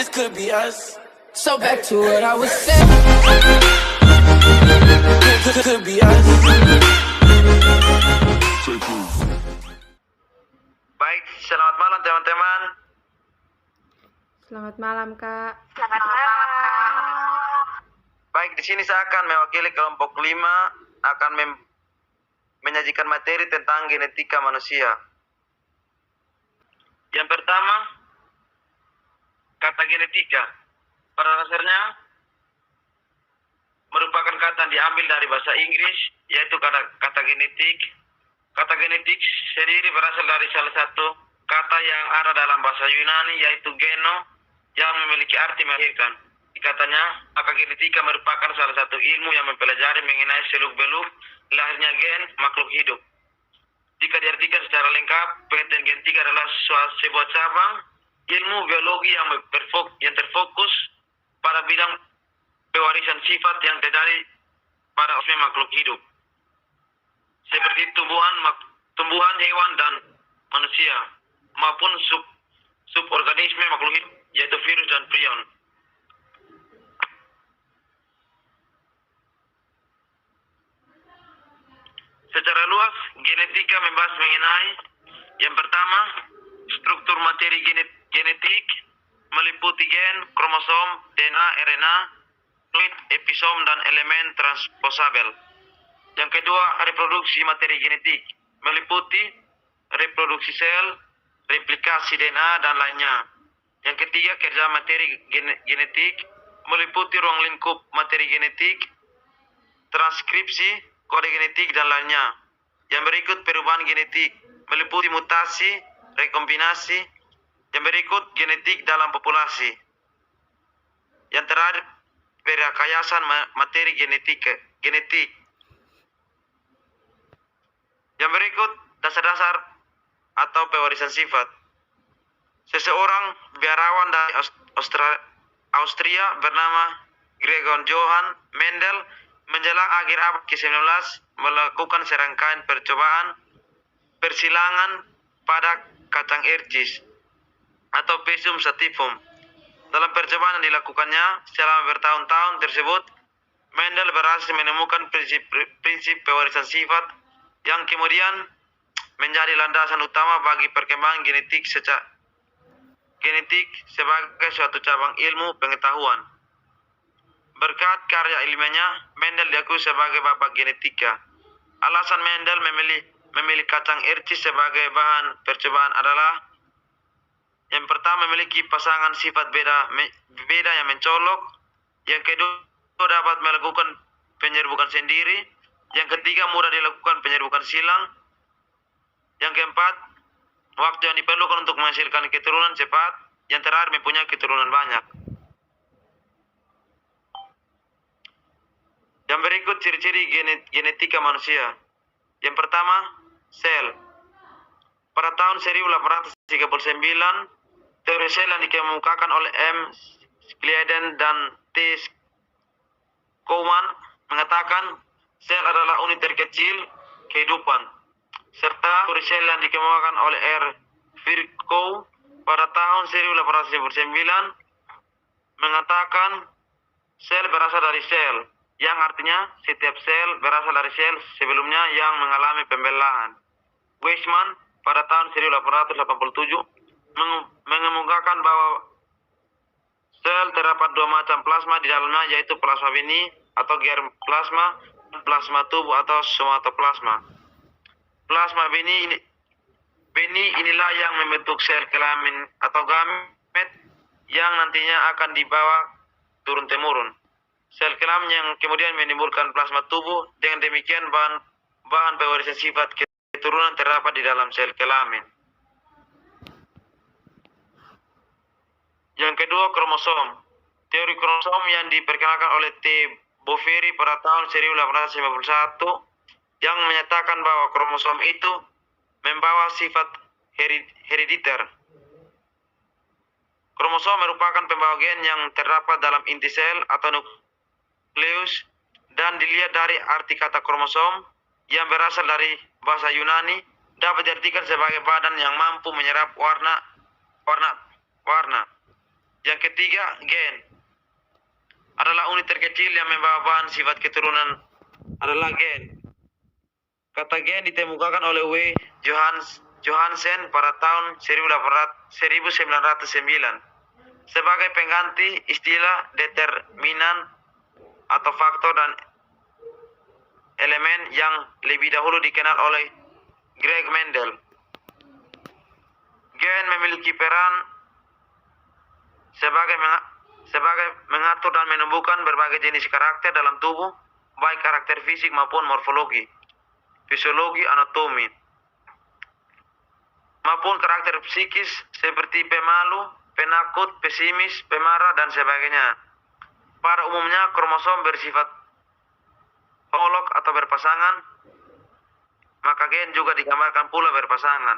this could be us. So back to what I was saying. Could be us. Baik, selamat malam teman-teman. Selamat malam, Kak. Baik, di sini saya akan mewakili kelompok 5 akan menyajikan materi tentang genetika manusia. Yang pertama, kata genetika. Pada dasarnya merupakan kata yang diambil dari bahasa Inggris, yaitu kata genetik. Kata genetik sendiri berasal dari salah satu kata yang ada dalam bahasa Yunani, yaitu geno, yang memiliki arti melahirkan. Katanya, maka genetika merupakan salah satu ilmu yang mempelajari mengenai seluk-beluk lahirnya gen makhluk hidup. Jika diartikan secara lengkap, pengertian genetika adalah sebuah cabang ilmu biologi yang terfokus pada bidang pewarisan sifat yang terjadi pada makhluk hidup, seperti tumbuhan, hewan, dan manusia, maupun suborganisme makhluk hidup, yaitu virus dan prion. Secara luas, genetika membahas mengenai yang pertama, struktur materi genetik meliputi gen, kromosom, DNA, RNA, nukleotid, episom, dan elemen transposabel. Yang kedua, reproduksi materi genetik meliputi reproduksi sel, replikasi DNA, dan lainnya. Yang ketiga, kerja materi genetik meliputi ruang lingkup materi genetik, transkripsi, kode genetik, dan lainnya. Yang berikut, perubahan genetik meliputi mutasi, rekombinasi. Yang berikut, genetik dalam populasi. Yang terakhir, perakayasan materi genetik. Yang berikut, dasar-dasar atau pewarisan sifat. Seseorang biarawan dari Austria bernama Gregor Johann Mendel menjelang akhir abad ke-19 melakukan serangkaian percobaan persilangan pada kacang ercis atau Pisum sativum. Dalam percobaan yang dilakukannya selama bertahun-tahun tersebut, Mendel berhasil menemukan prinsip pewarisan sifat yang kemudian menjadi landasan utama bagi perkembangan genetik sebagai suatu cabang ilmu pengetahuan. Berkat karya ilmiahnya, Mendel diakui sebagai bapak genetika. Alasan Mendel memilih kacang ercis sebagai bahan percobaan adalah: yang pertama, memiliki pasangan sifat beda yang mencolok. Yang kedua, dapat melakukan penyerbukan sendiri. Yang ketiga, mudah dilakukan penyerbukan silang. Yang keempat, waktu yang diperlukan untuk menghasilkan keturunan cepat. Yang terakhir, mempunyai keturunan banyak. Yang berikut ciri-ciri genetika manusia. Yang pertama, sel. Pada tahun 1839, teori sel yang dikemukakan oleh M. Schleiden dan T. Schaumann mengatakan sel adalah unit terkecil kehidupan. Serta teori sel yang dikemukakan oleh R. Virchow pada tahun 1899 mengatakan sel berasal dari sel, yang artinya setiap sel berasal dari sel sebelumnya yang mengalami pembelahan. Weismann pada tahun 1887 mengemukakan bahwa sel terdapat dua macam plasma di dalamnya, yaitu plasma beni atau germplasma dan plasma tubuh atau somatoplasma. Plasma beni inilah yang membentuk sel kelamin atau gamet yang nantinya akan dibawa turun-temurun. Sel kelamin yang kemudian menimbulkan plasma tubuh. Dengan demikian, bahan pewarisan sifat keturunan terdapat di dalam sel kelamin. Yang kedua, kromosom. Teori kromosom yang diperkenalkan oleh T. Boveri pada tahun 1851 yang menyatakan bahwa kromosom itu membawa sifat herediter. Kromosom merupakan pembawa gen yang terdapat dalam inti sel atau nukleus, dan dilihat dari arti kata kromosom yang berasal dari bahasa Yunani, dapat diartikan sebagai badan yang mampu menyerap warna. Yang ketiga, gen. Adalah unit terkecil yang membawa bahan sifat keturunan adalah gen. Kata gen ditemukan oleh W. Johansen pada tahun 1909 sebagai pengganti istilah determinan atau faktor dan elemen yang lebih dahulu dikenal oleh Greg Mendel. Gen memiliki peran sebagai mengatur dan menumbuhkan berbagai jenis karakter dalam tubuh, baik karakter fisik maupun morfologi, fisiologi, anatomi, maupun karakter psikis seperti pemalu, penakut, pesimis, pemarah, dan sebagainya. Pada umumnya, kromosom bersifat homolog atau berpasangan, maka gen juga digambarkan pula berpasangan.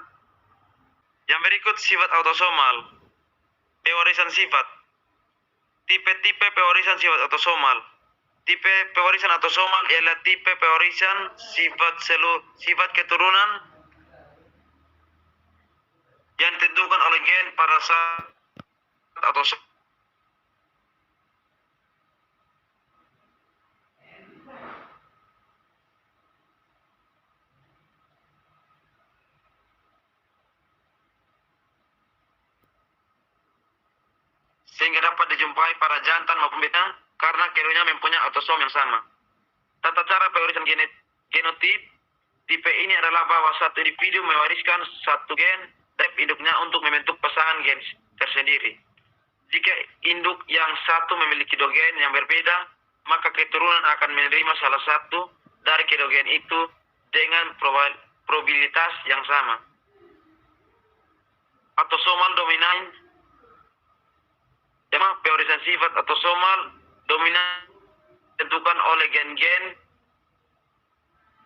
Yang berikut sifat autosomal. Pewarisan sifat. Tipe-tipe pewarisan sifat autosomal. Tipe pewarisan autosomal ialah tipe pewarisan sifat keturunan yang ditentukan oleh gen pada saat autosomal. Sehingga dapat dijumpai pada jantan maupun betina karena keduanya mempunyai autosom yang sama. Tata cara pewarisan genotip tipe ini adalah bahwa satu individu mewariskan satu gen dari induknya untuk membentuk pasangan gen tersendiri. Jika induk yang satu memiliki dua gen yang berbeda, maka keturunan akan menerima salah satu dari kedua gen itu dengan probabilitas yang sama. Autosomal dominan. Pewarisan sifat autosomal dominan ditentukan oleh gen-gen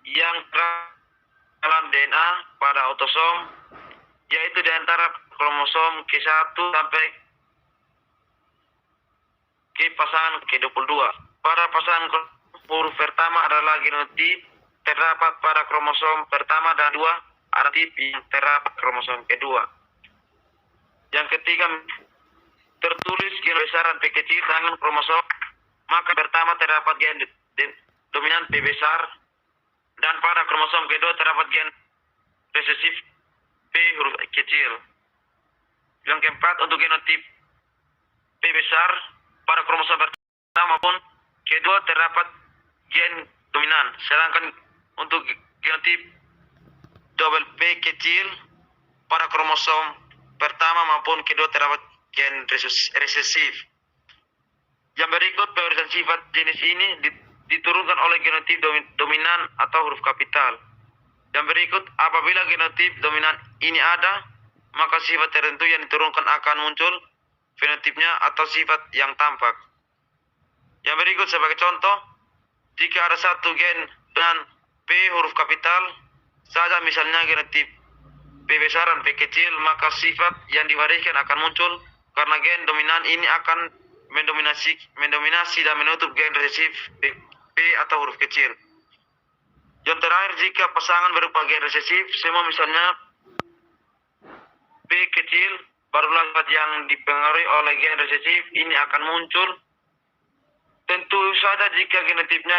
yang dalam DNA pada autosom, yaitu di antara kromosom Q1 sampai ke pasangan Q22. Pada pasangan huruf pertama adalah genotip terdapat pada kromosom pertama dan 2 ada tip yang terdapat kromosom kedua. Yang ketiga, tertulis gen besaran P kecil dengan kromosom, maka pertama terdapat gen dominan P besar dan pada kromosom kedua terdapat gen resesif P huruf kecil. Yang keempat, untuk genotip P besar pada kromosom pertama maupun kedua terdapat gen dominan, sedangkan untuk genotip double P kecil pada kromosom pertama maupun kedua terdapat gen resesif. Yang berikut pewarisan sifat jenis ini diturunkan oleh genotip dominan atau huruf kapital. Yang berikut, apabila genotip dominan ini ada, maka sifat tertentu yang diturunkan akan muncul fenotipnya atau sifat yang tampak. Yang berikut sebagai contoh, jika ada satu gen dengan P huruf kapital saja, misalnya genotip P besar dan P kecil, maka sifat yang diwariskan akan muncul karena gen dominan ini akan mendominasi dan menutup gen resesif P atau huruf kecil. Yang terakhir, jika pasangan berupa gen resesif semua, misalnya P kecil, barulah sifat yang dipengaruhi oleh gen resesif ini akan muncul. Tentu saja jika genotipnya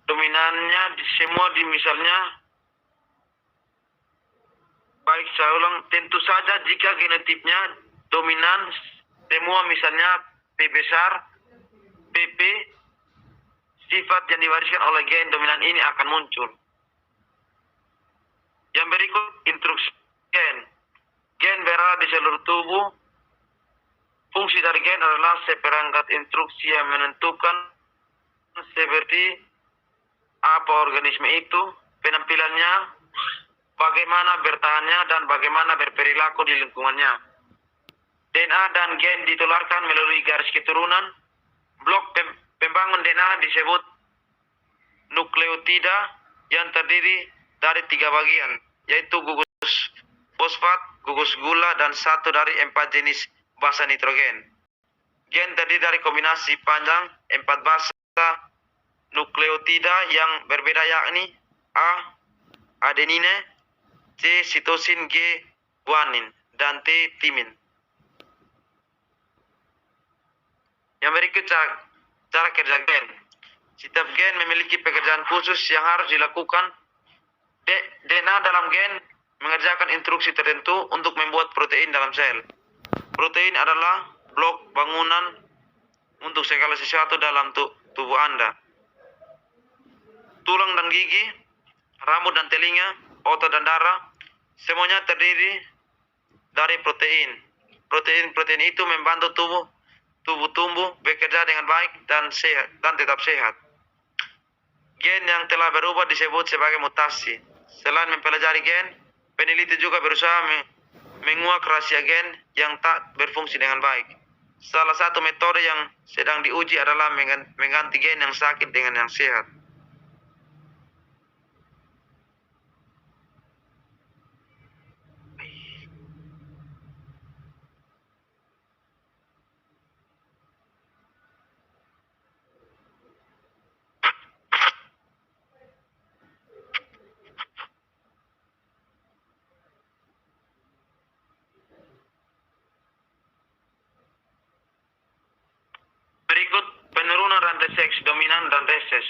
dominannya semua misalnya, baik saya ulang, tentu saja jika genotipnya dominan semua misalnya P besar, PP, sifat yang diwariskan oleh gen dominan ini akan muncul. Yang berikut instruksi gen. Gen berada di seluruh tubuh. Fungsi dari gen adalah seperangkat instruksi yang menentukan seperti apa organisme itu, penampilannya, bagaimana bertahannya, dan bagaimana berperilaku di lingkungannya. DNA dan gen ditularkan melalui garis keturunan. Blok pembangun DNA disebut nukleotida yang terdiri dari 3 bagian, yaitu gugus fosfat, gugus gula, dan satu dari 4 jenis basa nitrogen. Gen terdiri dari kombinasi panjang 4 basa nukleotida yang berbeda, yakni A. adenine, C. sitosin, G. guanin, dan T. timin. Yang berikut cara kerja gen. Setiap gen memiliki pekerjaan khusus yang harus dilakukan. DNA dalam gen mengerjakan instruksi tertentu untuk membuat protein dalam sel. Protein adalah blok bangunan untuk segala sesuatu dalam tubuh Anda. Tulang dan gigi, rambut dan telinga, otot dan darah, semuanya terdiri dari protein. Protein itu membantu tubuh tumbuh bekerja dengan baik dan tetap sehat. Gen yang telah berubah disebut sebagai mutasi. Selain mempelajari gen, peneliti juga berusaha menguak rahasia gen yang tak berfungsi dengan baik. Salah satu metode yang sedang diuji adalah mengganti gen yang sakit dengan yang sehat. Berikut penurunan rantai seks dominan dan reses.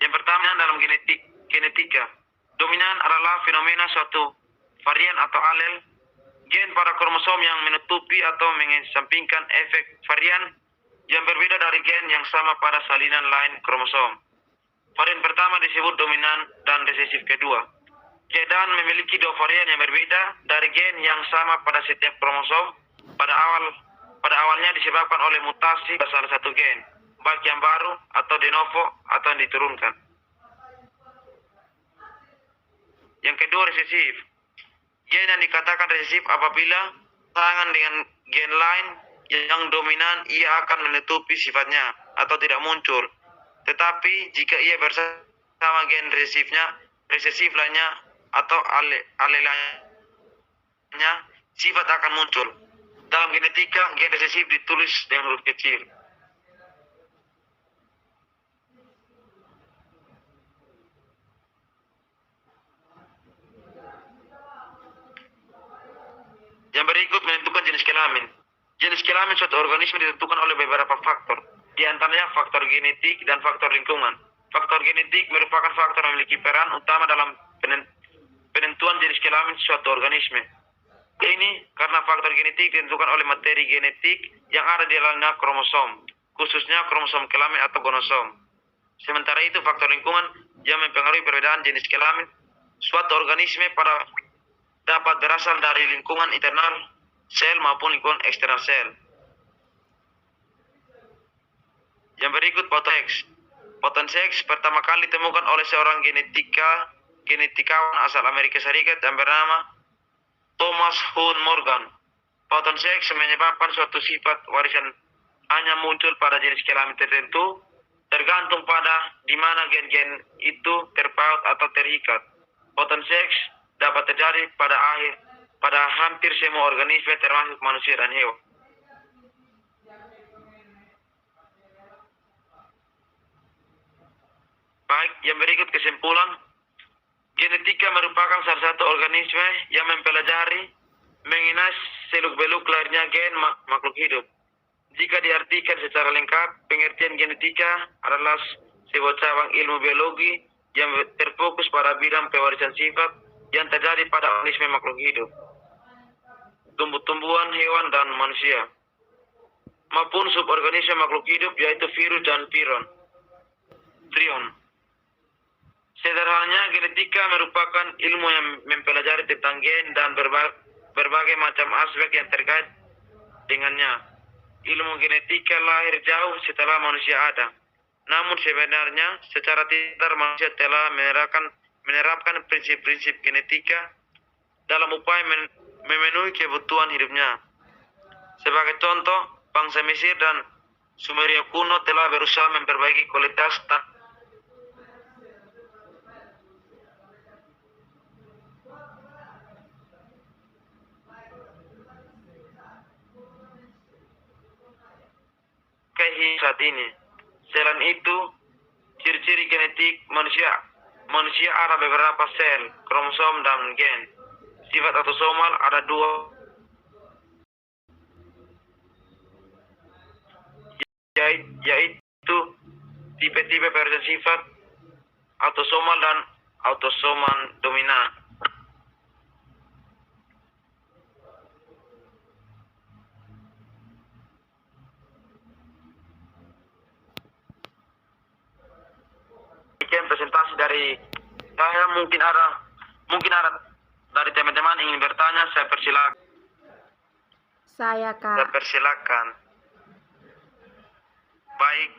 Yang pertama dalam genetika. Dominan adalah fenomena suatu varian atau alel gen pada kromosom yang menutupi atau mengesampingkan efek varian yang berbeda dari gen yang sama pada salinan lain kromosom. Varian pertama disebut dominan dan resesif kedua. Keadaan memiliki dua varian yang berbeda dari gen yang sama pada setiap kromosom pada awalnya disebabkan oleh mutasi pada salah satu gen, baik yang baru atau de novo atau yang diturunkan. Yang kedua resesif. Gen yang dikatakan resesif apabila pasangan dengan gen lain yang dominan ia akan menutupi sifatnya atau tidak muncul. Tetapi jika ia bersama gen resesif lainnya atau alelanya, sifat akan muncul. Dalam genetika, gen resesif ditulis dengan huruf kecil. Yang berikut menentukan jenis kelamin. Jenis kelamin suatu organisme ditentukan oleh beberapa faktor. Di antaranya faktor genetik dan faktor lingkungan. Faktor genetik merupakan faktor yang memiliki peran utama dalam penentuan jenis kelamin suatu organisme. Ini karena faktor genetik ditentukan oleh materi genetik yang ada di dalamnya kromosom, khususnya kromosom kelamin atau gonosom. Sementara itu faktor lingkungan yang mempengaruhi perbedaan jenis kelamin suatu organisme dapat berasal dari lingkungan internal sel maupun lingkungan eksternal sel. Yang berikut Potensi X pertama kali ditemukan oleh seorang genetikawan asal Amerika Serikat yang bernama Thomas Hunt Morgan. Potensi X menyebabkan suatu sifat warisan hanya muncul pada jenis kelamin tertentu, tergantung pada di mana gen-gen itu terpaut atau terikat. Potensi X dapat terjadi pada hampir semua organisme termasuk manusia dan hewan. Baik, yang berikut kesimpulan. Genetika merupakan salah satu organisme yang mempelajari mengenai seluk-beluk lahirnya gen makhluk hidup. Jika diartikan secara lengkap, pengertian genetika adalah sebuah cabang ilmu biologi yang terfokus pada bidang pewarisan sifat yang terjadi pada organisme makhluk hidup, tumbuh-tumbuhan, hewan, dan manusia, maupun suborganisme makhluk hidup yaitu virus dan prion. Sederhananya, genetika merupakan ilmu yang mempelajari tentang gen dan berbagai macam aspek yang terkait dengannya. Ilmu genetika lahir jauh setelah manusia ada. Namun sebenarnya secara tidak manusia telah menerapkan prinsip-prinsip genetika dalam upaya memenuhi kebutuhan hidupnya. Sebagai contoh, bangsa Mesir dan Sumeria kuno telah berusaha memperbaiki kualitas saat ini. Selain itu, ciri-ciri genetik manusia ada beberapa sel, kromosom, dan gen. Sifat autosomal ada 2 yaitu tipe-tipe persen sifat autosomal dan autosomal dominan. Demikian presentasi dari saya. Mungkin ada dari teman-teman ingin bertanya, saya persilakan. Saya, Kak. Saya persilakan. Baik.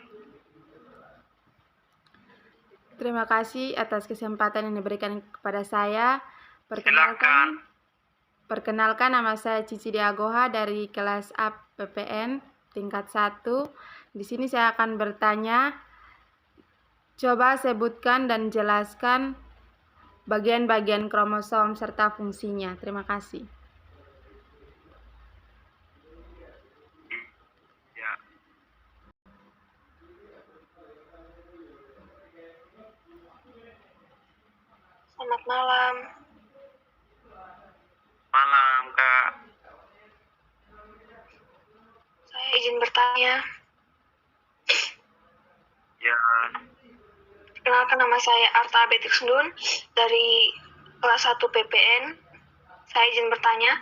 Terima kasih atas kesempatan yang diberikan kepada saya. Silakan. Perkenalkan, nama saya Cici Diagoha dari kelas A PPN tingkat 1. Di sini saya akan bertanya. Coba sebutkan dan jelaskan bagian-bagian kromosom serta fungsinya. Terima kasih. Ya. Selamat malam. Malam, Kak. Saya izin bertanya. Ya. Perkenalkan, nama saya Arta Beatrix Ndun dari kelas 1 PPN. Saya izin bertanya.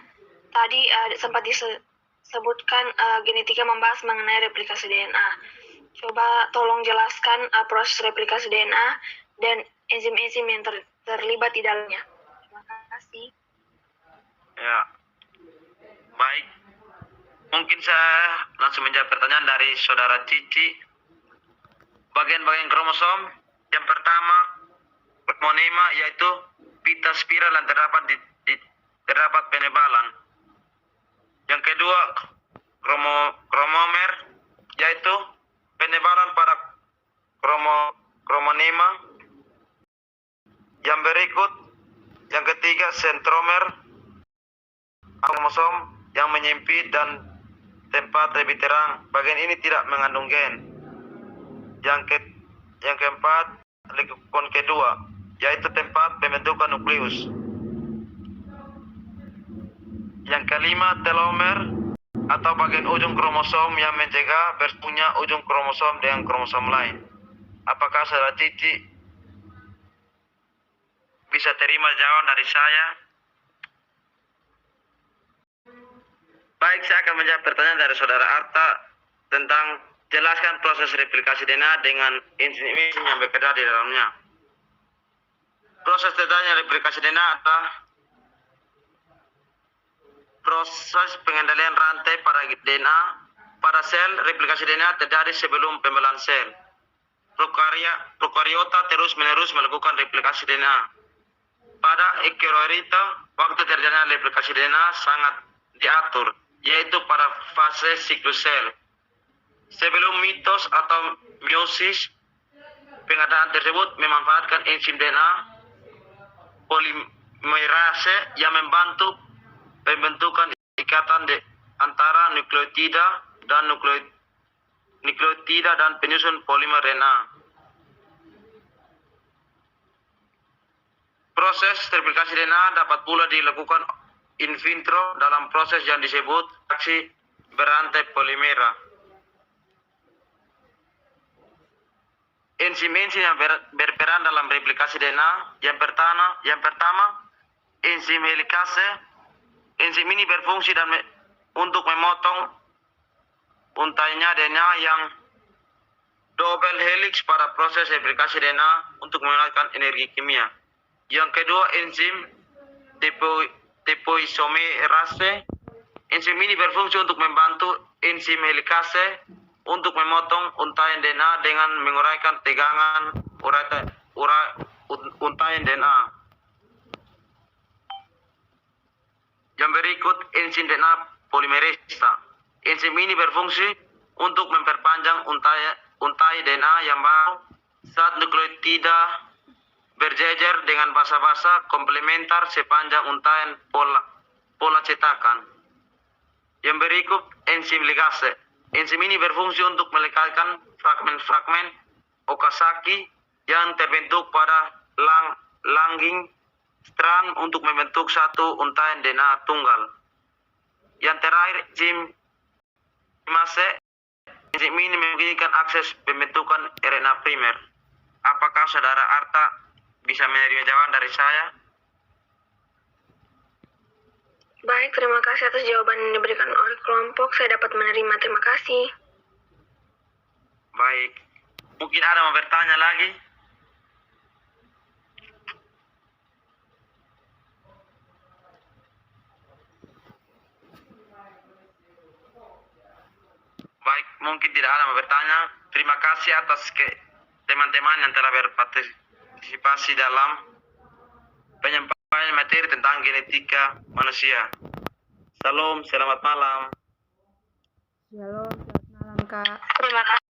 Tadi sempat disebutkan genetika membahas mengenai replikasi DNA. Coba tolong jelaskan proses replikasi DNA dan enzim-enzim yang terlibat di dalamnya. Terima kasih. Ya. Baik. Mungkin saya langsung menjawab pertanyaan dari saudara Cici. Bagian-bagian kromosom. Yang pertama, monema, yaitu pita spiral yang terdapat penebalan. Yang kedua, kromomer, yaitu penebalan pada kromonema. Yang berikut, yang ketiga, sentromer, kromosom yang menyempit dan tempat lebih terang. Bagian ini tidak mengandung gen. Yang keempat, leksikon kedua, yaitu tempat pembentukan nukleus. Yang kelima, telomer atau bagian ujung kromosom yang mencegah bertemunya ujung kromosom dengan kromosom lain. Apakah saudara Cici bisa terima jawaban dari saya? Baik, saya akan menjawab pertanyaan dari saudara Arta tentang jelaskan proses replikasi DNA dengan enzim yang bekerja di dalamnya. Proses detailnya replikasi DNA adalah proses pengendalian rantai pada DNA. Pada sel, replikasi DNA terjadi sebelum pembelahan sel. Prokariota terus-menerus melakukan replikasi DNA. Pada eukaryota, waktu terjadinya replikasi DNA sangat diatur, yaitu pada fase siklus sel. Sebelum mitos atau meiosis, pengadaan tersebut memanfaatkan enzim DNA polimerase yang membantu pembentukan ikatan antara nukleotida dan penyusun polimer RNA. Proses replikasi DNA dapat pula dilakukan in vitro dalam proses yang disebut reaksi berantai polimera. Enzim-enzim yang berperan dalam replikasi DNA. Yang pertama, enzim helikase. Enzim ini berfungsi untuk memotong untainya DNA yang double helix pada proses replikasi DNA untuk menggunakan energi kimia. Yang kedua, enzim topoisomerase. Enzim ini berfungsi untuk membantu enzim helikase untuk memotong untaian DNA dengan menguraikan tegangan untaian DNA. Yang berikut, enzim DNA polimerase. Enzim ini berfungsi untuk memperpanjang untai DNA yang baru saat nukleotida berjejer dengan basa-basa komplementer sepanjang untaian pola cetakan. Yang berikut, enzim ligase. Enzim ini berfungsi untuk melekatkan fragmen-fragmen Okazaki yang terbentuk pada langing strand untuk membentuk satu untaian DNA tunggal. Yang terakhir, enzim prinsip ini memberikan akses pembentukan RNA primer. Apakah saudara Arta bisa menerima jawaban dari saya? Baik, terima kasih atas jawaban yang diberikan oleh kelompok. Saya dapat menerima. Terima kasih. Baik. Mungkin ada mau bertanya lagi? Baik, mungkin tidak ada mau bertanya. Terima kasih atas teman-teman yang telah berpartisipasi dalam penyampaian materi tentang genetika manusia. Salam, selamat malam. Shalom, selamat malam Kak. Terima kasih.